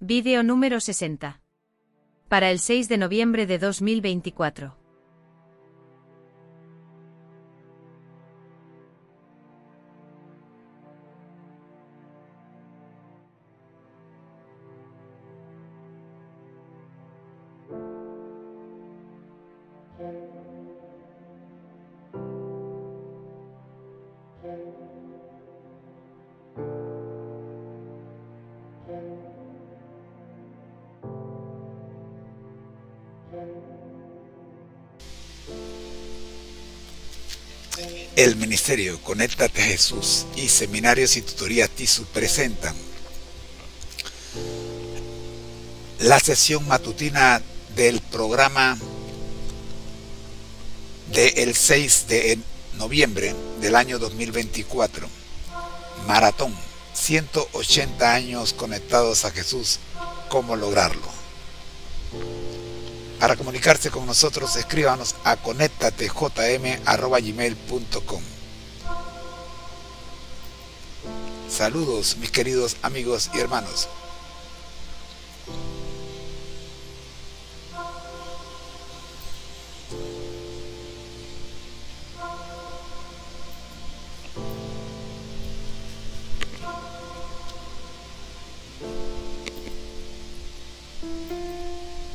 Vídeo número 60. Para el 6 de noviembre de 2024. El Ministerio Conéctate a Jesús y Seminarios y Tutorías TISU presentan la sesión matutina del programa del 6 de noviembre del año 2024. Maratón, 180 años conectados a Jesús, ¿cómo lograrlo? Para comunicarse con nosotros, escríbanos a conectatejm@gmail.com. Saludos, mis queridos amigos y hermanos.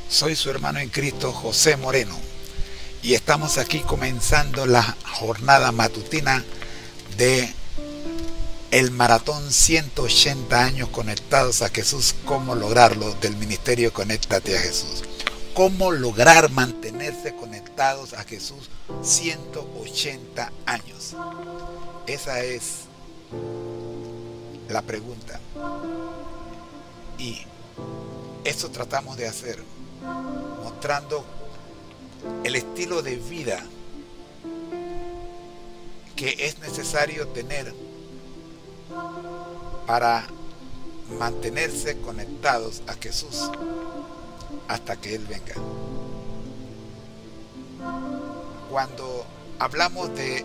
Soy su hermano en Cristo, José Moreno, y estamos aquí comenzando la jornada matutina de el maratón 180 años conectados a Jesús, ¿cómo lograrlo? Del Ministerio Conéctate a Jesús. ¿Cómo lograr mantenerse conectados a Jesús 180 años? Esa es la pregunta. Y eso tratamos de hacer, mostrando el estilo de vida que es necesario tener para mantenerse conectados a Jesús hasta que Él venga. Cuando hablamos de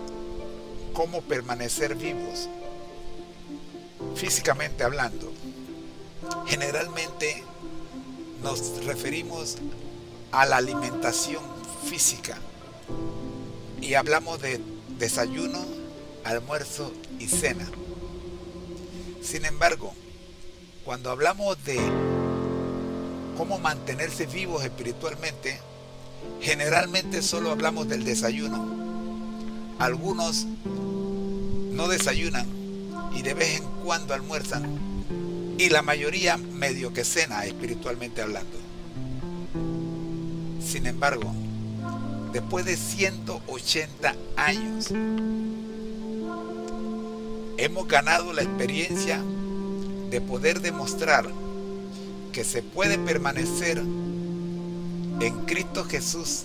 cómo permanecer vivos, físicamente hablando, generalmente nos referimos a la alimentación física y hablamos de desayuno, almuerzo y cena. Sin embargo, cuando hablamos de cómo mantenerse vivos espiritualmente, generalmente solo hablamos del desayuno. Algunos no desayunan y de vez en cuando almuerzan, y la mayoría medio que cena espiritualmente hablando. Sin embargo, después de 180 años, hemos ganado la experiencia de poder demostrar que se puede permanecer en Cristo Jesús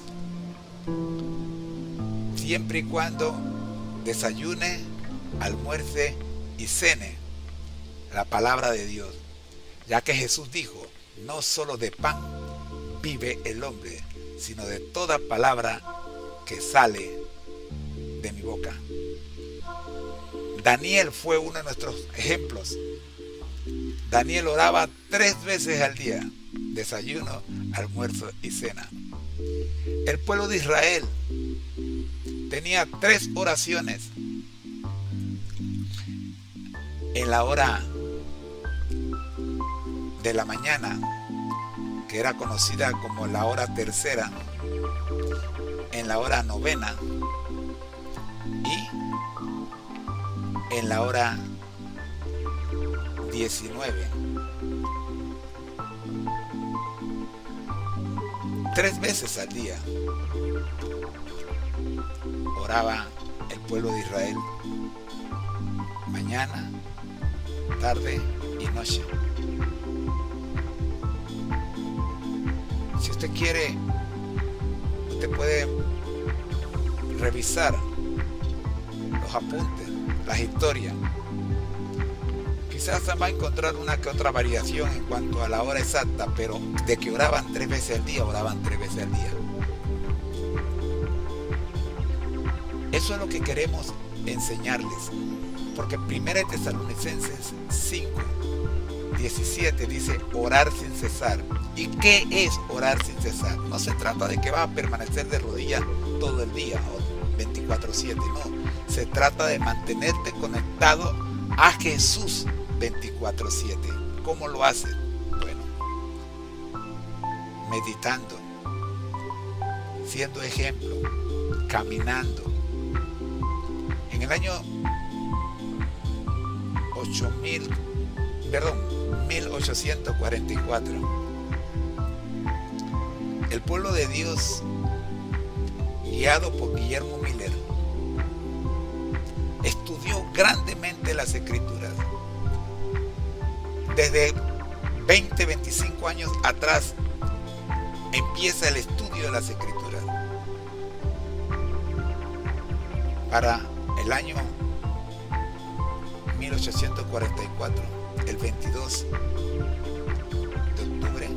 siempre y cuando desayune, almuerce y cene la palabra de Dios, ya que Jesús dijo: no solo de pan vive el hombre, sino de toda palabra que sale de mi boca. Daniel fue uno de nuestros ejemplos. Daniel oraba 3 veces al día: desayuno, almuerzo y cena. El pueblo de Israel tenía 3 oraciones: en la hora de la mañana, que era conocida como la hora tercera, en la hora novena y en la hora 19. 3 veces al día oraba el pueblo de Israel: mañana, tarde y noche. Si usted quiere, usted puede revisar los apuntes, las historias. Quizás va a encontrar una que otra variación en cuanto a la hora exacta, pero de que oraban 3 veces al día, oraban 3 veces al día. Eso es lo que queremos enseñarles, porque 1 Tesalonicenses 5 17 dice orar sin cesar. ¿Y qué es orar sin cesar? No se trata de que vas a permanecer de rodillas todo el día o 24/7, no. Se trata de mantenerte conectado a Jesús 24/7. ¿Cómo lo haces? Bueno, meditando, siendo ejemplo, caminando. En el año 1844, el pueblo de Dios, guiado por Guillermo Miller, estudió grandemente las Escrituras. Desde 25 años atrás empieza el estudio de las Escrituras. Para el año 1844, el 22 de octubre,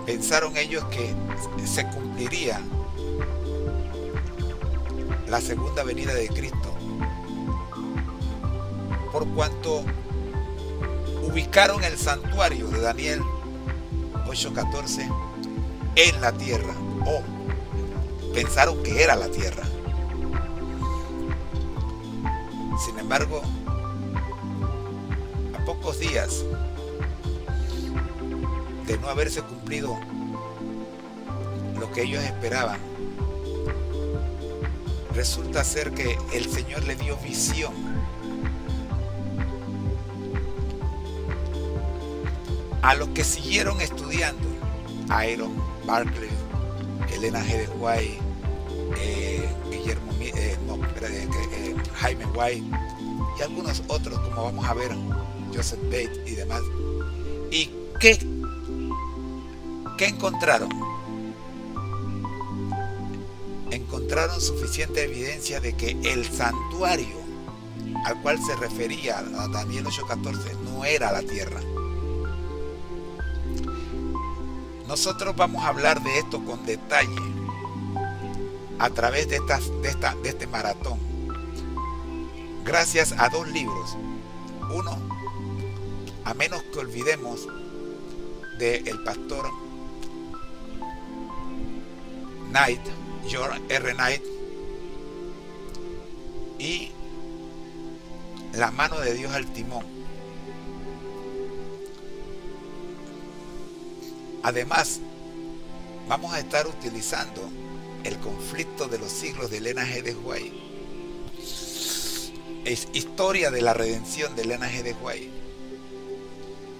pensaron ellos que se cumpliría la segunda venida de Cristo, por cuanto ubicaron el santuario de Daniel 8:14 en la tierra, o pensaron que era la tierra. Sin embargo, a pocos días de no haberse cumplido lo que ellos esperaban, resulta ser que el Señor le dio visión a los que siguieron estudiando: Iron, Barclay, Elena G. de White, Jaime White y algunos otros, como vamos a ver, Joseph Bates y demás. ¿Y qué encontraron? Encontraron suficiente evidencia de que el santuario al cual se refería a Daniel 8:14 no era la tierra. Nosotros vamos a hablar de esto con detalle a través de este maratón, gracias a dos libros. Uno, A menos que olvidemos, del pastor Knight, George R. Knight, y La mano de Dios al timón. Además, vamos a estar utilizando El conflicto de los siglos de Elena G. de White. Es historia de la redención de Elena G. de White.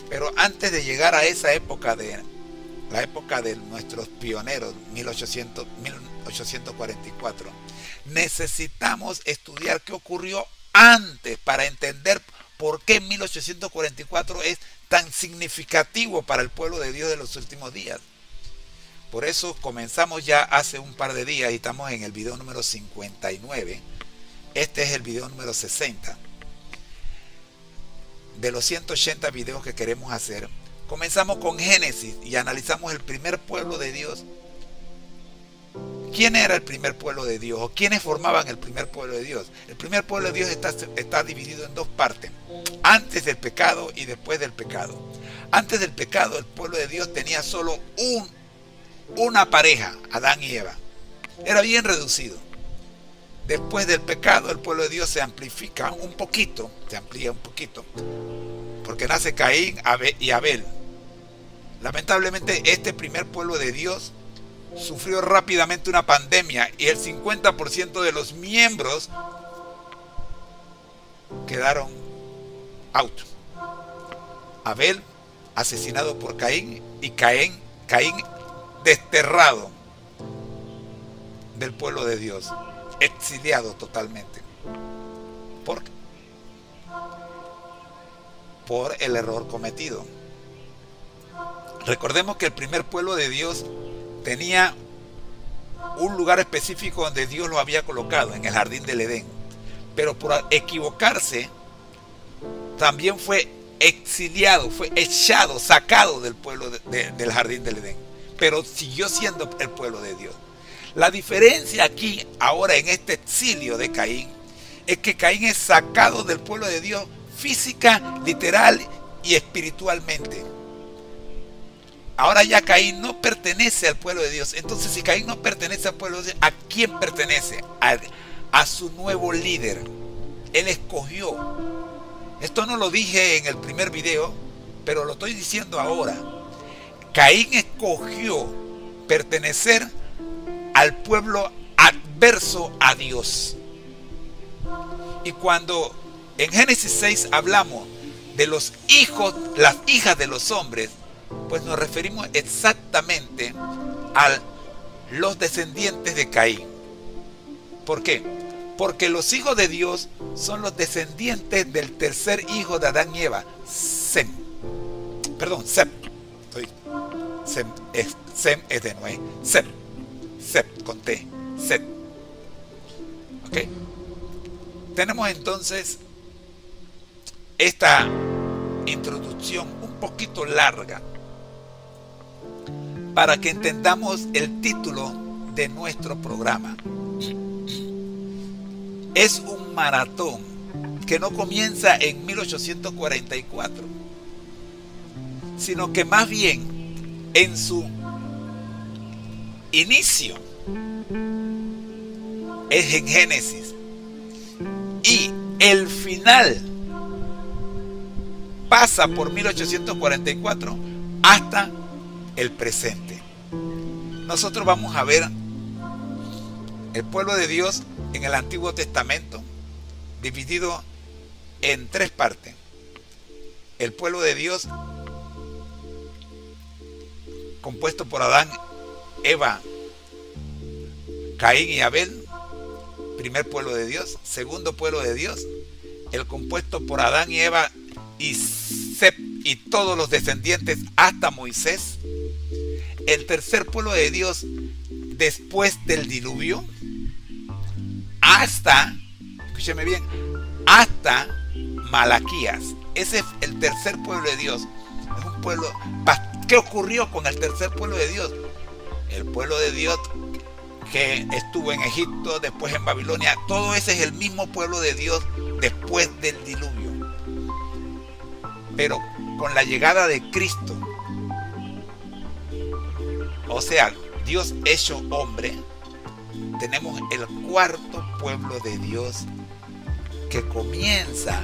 Pero antes de llegar a esa época, la época de nuestros pioneros, 1844, necesitamos estudiar qué ocurrió antes para entender por qué 1844 es tan significativo para el pueblo de Dios de los últimos días. Por eso comenzamos ya hace un par de días y estamos en el video número 59. Este es el video número 60. De los 180 videos que queremos hacer, comenzamos con Génesis y analizamos el primer pueblo de Dios. ¿Quién era el primer pueblo de Dios? ¿O quiénes formaban el primer pueblo de Dios? El primer pueblo de Dios está dividido en dos partes: antes del pecado y después del pecado. Antes del pecado, el pueblo de Dios tenía solo una pareja, Adán y Eva. Era bien reducido. Después del pecado, el pueblo de Dios se amplía un poquito, porque nace Caín y Abel. Lamentablemente, este primer pueblo de Dios sufrió rápidamente una pandemia y el 50% de los miembros quedaron out. Abel asesinado por Caín y Caín desterrado del pueblo de Dios, exiliado totalmente. ¿Por qué? Por el error cometido. Recordemos que el primer pueblo de Dios tenía un lugar específico donde Dios lo había colocado, en el jardín del Edén, pero por equivocarse también fue exiliado, fue echado, sacado del pueblo del jardín del Edén, pero siguió siendo el pueblo de Dios. La diferencia aquí, ahora en este exilio de Caín, es que Caín es sacado del pueblo de Dios física, literal y espiritualmente. Ahora ya Caín no pertenece al pueblo de Dios. Entonces, si Caín no pertenece al pueblo de Dios, ¿a quién pertenece? A su nuevo líder. Él escogió. Esto no lo dije en el primer video, pero lo estoy diciendo ahora. Caín escogió pertenecer al pueblo adverso a Dios. Y cuando en Génesis 6 hablamos de los hijos, las hijas de los hombres, pues nos referimos exactamente a los descendientes de Caín. ¿Por qué? Porque los hijos de Dios son los descendientes del tercer hijo de Adán y Eva, Sem. Sem es de Noé. Sem con T. Set. ¿Ok? Tenemos entonces esta introducción un poquito larga para que entendamos el título de nuestro programa. Es un maratón que no comienza en 1844, sino que más bien en su inicio es en Génesis y el final pasa por 1844 hasta el presente. Nosotros vamos a ver el pueblo de Dios en el Antiguo Testamento dividido en tres partes. El pueblo de Dios compuesto por Adán, Eva, Caín y Abel, primer pueblo de Dios. Segundo pueblo de Dios, el compuesto por Adán y Eva y Seth y todos los descendientes hasta Moisés. El tercer pueblo de Dios después del diluvio hasta, escúcheme bien, hasta Malaquías. Ese es el tercer pueblo de Dios. Es un pueblo. ¿Qué ocurrió con el tercer pueblo de Dios? El pueblo de Dios que estuvo en Egipto, después en Babilonia, todo ese es el mismo pueblo de Dios después del diluvio. Pero con la llegada de Cristo, o sea, Dios hecho hombre, tenemos el cuarto pueblo de Dios que comienza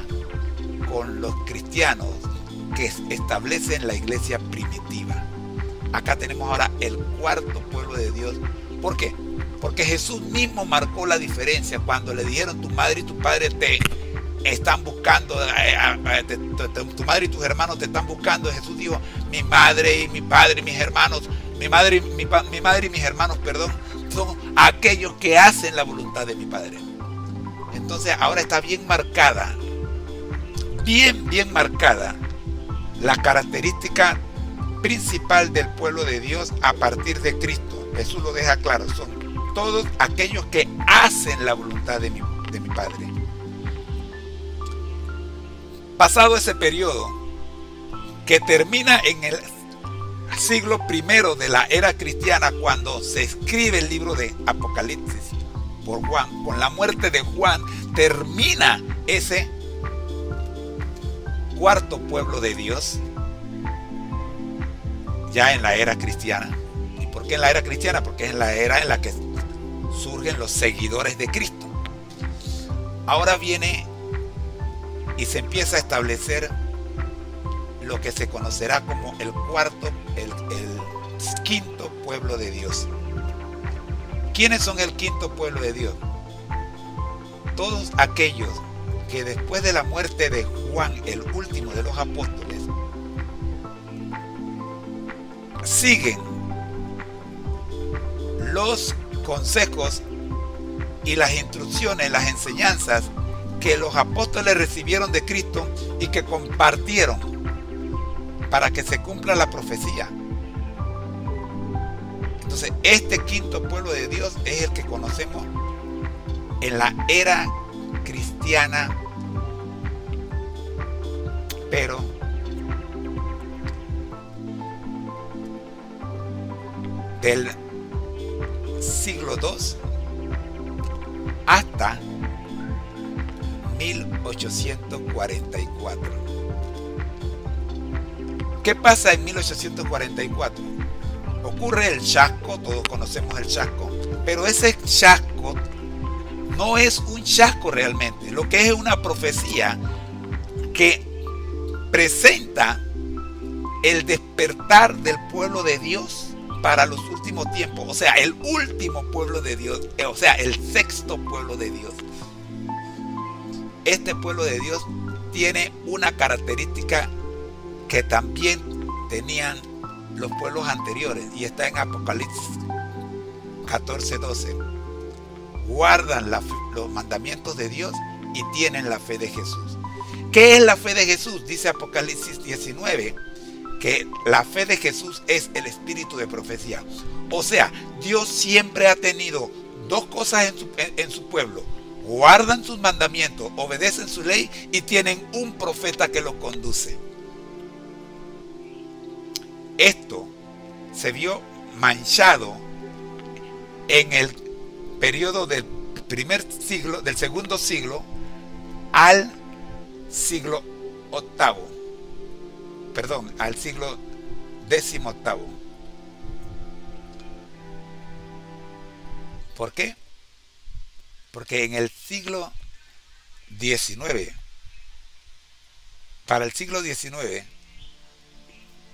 con los cristianos que establecen la iglesia primitiva. Acá tenemos ahora el cuarto pueblo de Dios. ¿Por qué? Porque Jesús mismo marcó la diferencia cuando le dijeron tu madre y tu padre te están buscando, tu madre y tus hermanos te están buscando. Jesús dijo, mi madre y mi padre y mis hermanos, mi madre y mis hermanos, perdón, son aquellos que hacen la voluntad de mi Padre. Entonces ahora está bien marcada, bien marcada la característica principal del pueblo de Dios a partir de Cristo. Jesús lo deja claro, son todos aquellos que hacen la voluntad de mi Padre. Pasado ese periodo, que termina en el siglo primero de la era cristiana, cuando se escribe el libro de Apocalipsis por Juan, con la muerte de Juan, termina ese cuarto pueblo de Dios, ya en la era cristiana. ¿Y por qué en la era cristiana? Porque es la era en la que surgen los seguidores de Cristo. Ahora viene y se empieza a establecer lo que se conocerá como el quinto pueblo de Dios. ¿Quiénes son el quinto pueblo de Dios? Todos aquellos que después de la muerte de Juan, el último de los apóstoles, siguen los consejos y las instrucciones, las enseñanzas que los apóstoles recibieron de Cristo y que compartieron para que se cumpla la profecía. Entonces, este quinto pueblo de Dios es el que conocemos en la era cristiana, pero del siglo II hasta 1844. ¿Qué pasa en 1844? Ocurre el chasco, todos conocemos el chasco, pero ese chasco no es un chasco realmente, lo que es una profecía que presenta el despertar del pueblo de Dios para los últimos tiempos, o sea, el último pueblo de Dios, o sea, el sexto pueblo de Dios. Este pueblo de Dios tiene una característica que también tenían los pueblos anteriores, y está en Apocalipsis 14:12. Guardan los mandamientos de Dios y tienen la fe de Jesús. ¿Qué es la fe de Jesús? Dice Apocalipsis 19 que la fe de Jesús es el espíritu de profecía. O sea, Dios siempre ha tenido dos cosas en su pueblo: guardan sus mandamientos, obedecen su ley y tienen un profeta que los conduce. Esto se vio manchado en el periodo del segundo siglo al siglo XVIII. ¿Por qué? Porque en el siglo XIX, para el siglo XIX,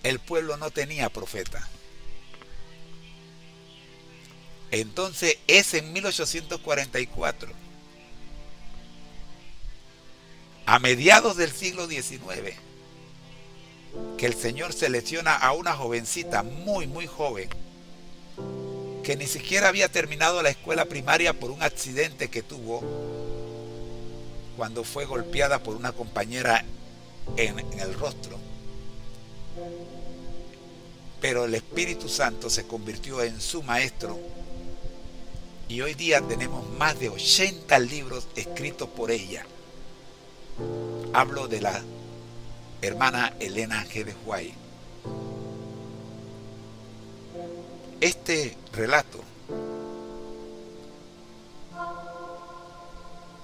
el pueblo no tenía profeta. Entonces es en 1844, a mediados del siglo XIX, que el Señor selecciona a una jovencita muy joven, que ni siquiera había terminado la escuela primaria por un accidente que tuvo cuando fue golpeada por una compañera en el rostro. Pero el Espíritu Santo se convirtió en su maestro, y hoy día tenemos más de 80 libros escritos por ella. Hablo de la hermana Elena G. de White. Este relato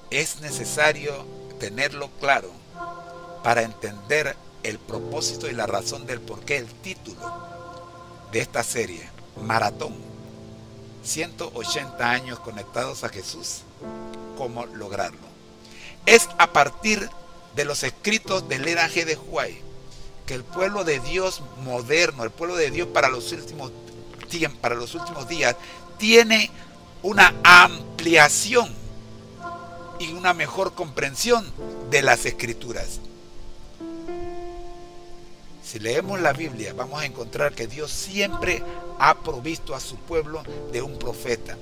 es necesario tenerlo claro para entender el propósito y la razón del porqué, el título de esta serie, Maratón, 180 años conectados a Jesús, ¿cómo lograrlo? Es a partir de los escritos de Elena G. de White que el pueblo de Dios moderno, el pueblo de Dios para los últimos días, tiene una ampliación y una mejor comprensión de las Escrituras. Si leemos la Biblia, vamos a encontrar que Dios siempre ha provisto a su pueblo de un profeta.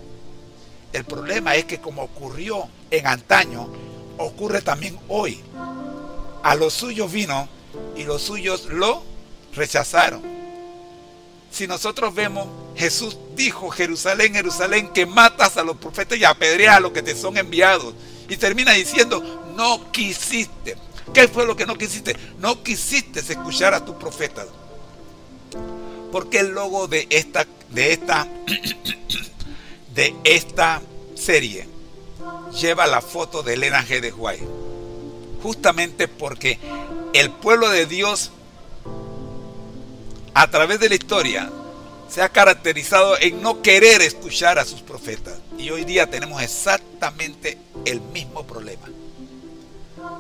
El problema es que, como ocurrió en antaño, ocurre también hoy. A los suyos vino y los suyos lo rechazaron. Si nosotros vemos, Jesús dijo: Jerusalén, Jerusalén, que matas a los profetas y apedreas a los que te son enviados. Y termina diciendo: no quisiste. ¿Qué fue lo que no quisiste? No quisiste escuchar a tus profetas. Porque el logo de esta serie lleva la foto de Elena G. de White. Justamente porque el pueblo de Dios, a través de la historia, se ha caracterizado en no querer escuchar a sus profetas. Y hoy día tenemos exactamente el mismo problema.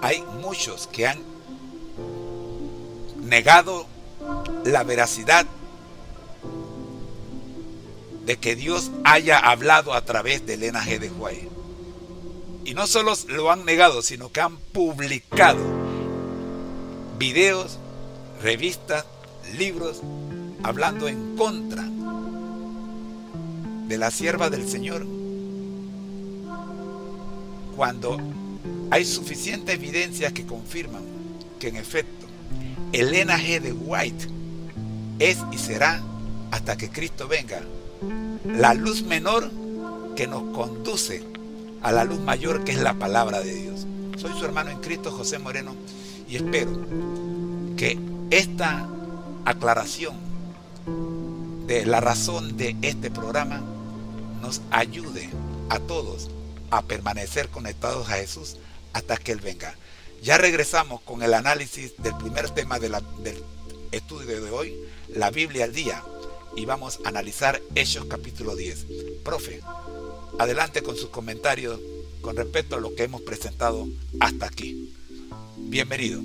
Hay muchos que han negado la veracidad de que Dios haya hablado a través de Elena G. de White. Y no solo lo han negado, sino que han publicado videos, revistas, libros, hablando en contra de la sierva del Señor, cuando hay suficiente evidencia que confirman que, en efecto, Elena G. de White es y será, hasta que Cristo venga, la luz menor que nos conduce a la luz mayor, que es la palabra de Dios. Soy su hermano en Cristo, José Moreno, y espero que esta aclaración de la razón de este programa nos ayude a todos a permanecer conectados a Jesús hasta que Él venga. Ya regresamos con el análisis del primer tema del estudio de hoy, la Biblia al día, y vamos a analizar Hechos capítulo 10. Profe, adelante con sus comentarios con respecto a lo que hemos presentado hasta aquí. Bienvenido.